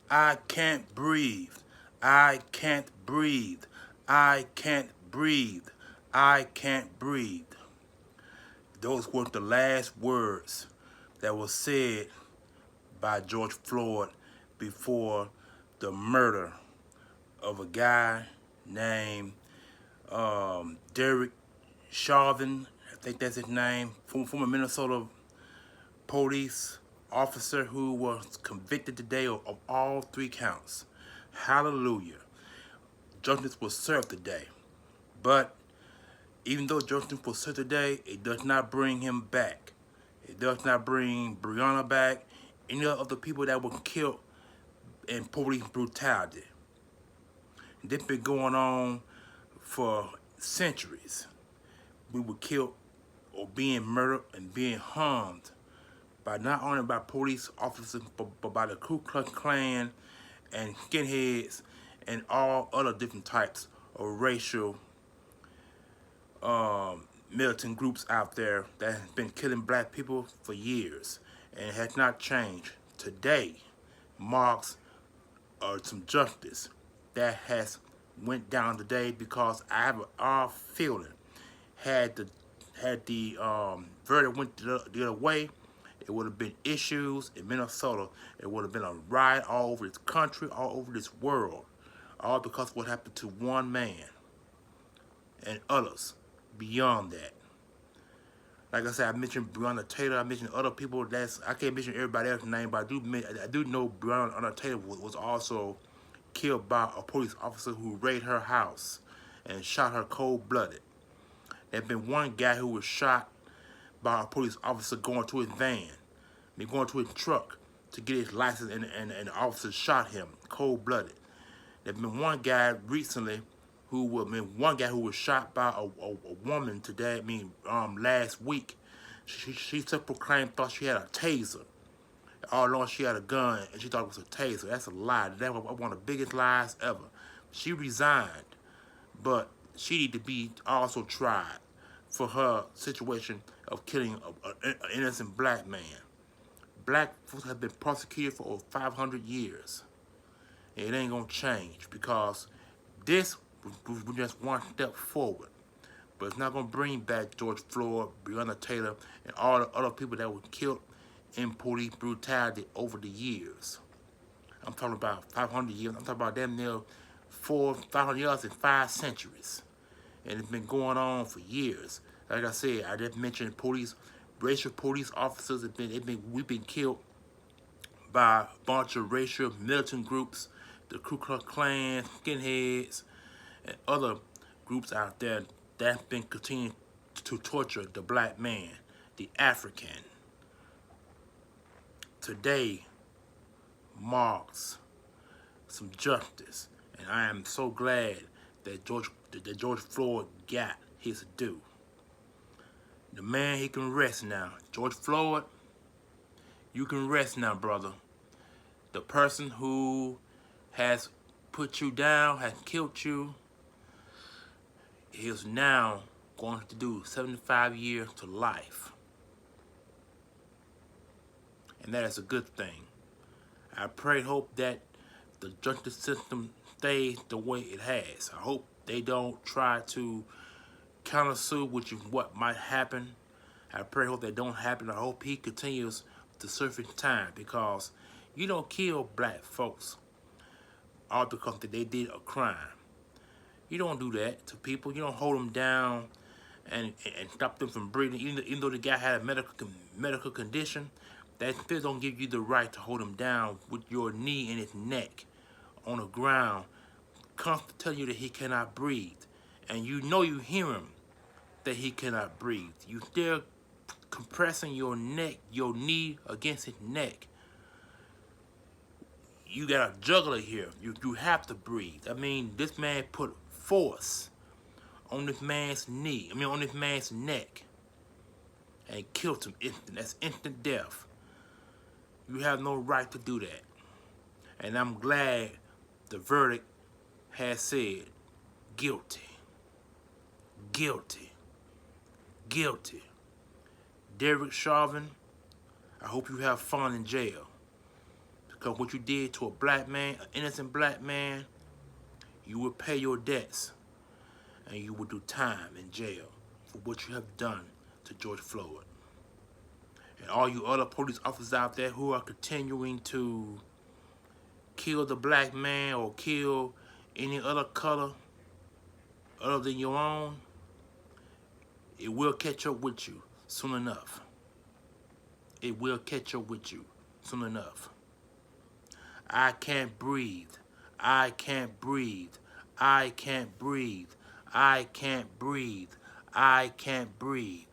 I can't breathe. I can't breathe. I can't breathe. I can't breathe. Those were the last words that were said by George Floyd before the murder of a guy named Derek Chauvin. I think that's his name. Former Minnesota police officer who was convicted today of all three counts. Hallelujah. Justice was served today. But even though justice was served today, it does not bring him back. It does not bring Breonna back. Any of the people that were killed in police brutality. This been going on for centuries. We were killed or being murdered and being harmed by not only by police officers but by the Ku Klux Klan and skinheads and all other different types of racial militant groups out there that have been killing black people for years, and it has not changed. Today marks some justice that has went down today because I have an odd feeling had the verdict went the other way, it would have been issues in Minnesota. It would have been a riot all over this country, all over this world, all because of what happened to one man and others beyond that. Like I said, I mentioned Breonna Taylor. I mentioned other people. I can't mention everybody else's name, but I do know Breonna Taylor was also killed by a police officer who raided her house and shot her cold-blooded. There's been one guy who was shot by a police officer going to his van, going to his truck to get his license, and the officer shot him cold-blooded. There's been one guy recently one guy who was shot by a woman today. Last week. She self-proclaimed thought she had a taser. All along she had a gun and she thought it was a taser. That's a lie. That was one of the biggest lies ever. She resigned, but she need to be also tried for her situation of killing an innocent black man. Black folks have been prosecuted for over 500 years. And it ain't gonna change because this was just one step forward. But it's not gonna bring back George Floyd, Breonna Taylor, and all the other people that were killed in police brutality over the years. I'm talking about 500 years. I'm talking about damn near 500 years in 5 centuries. And it's been going on for years. Like I said, I just mentioned racial police officers. We've been killed by a bunch of racial militant groups, the Ku Klux Klan, skinheads, and other groups out there that have been continuing to torture the black man, the African. Today marks some justice, and I am so glad that George Floyd got his due. The man, he can rest now. George Floyd, you can rest now, brother. The person who has put you down, has killed you, is now going to do 75 years to life. And that is a good thing. I pray, hope that the justice system stays the way it has. I hope they don't try to countersue what might happen. I pray, hope that don't happen. I hope he continues to serve his time, because you don't kill black folks all because they did a crime. You don't do that to people. You don't hold them down and stop them from breathing. Even though the guy had a medical condition, that still don't give you the right to hold him down with your knee in his neck on the ground, constantly telling you that he cannot breathe. And you know you hear him that he cannot breathe. You still compressing your neck, your knee against his neck. You got a juggler here. You have to breathe. I mean, this man put force on this man's knee. On this man's neck, and killed him instant. That's instant death. You have no right to do that. And I'm glad the verdict has said guilty, guilty, guilty. Derek Chauvin, I hope you have fun in jail, Because what you did to a black man, an innocent black man, you will pay your debts. And you will do time in jail for what you have done to George Floyd. And all you other police officers out there who are continuing to kill the black man or kill any other color other than your own, it will catch up with you soon enough. It will catch up with you soon enough. I can't breathe. I can't breathe. I can't breathe. I can't breathe. I can't breathe.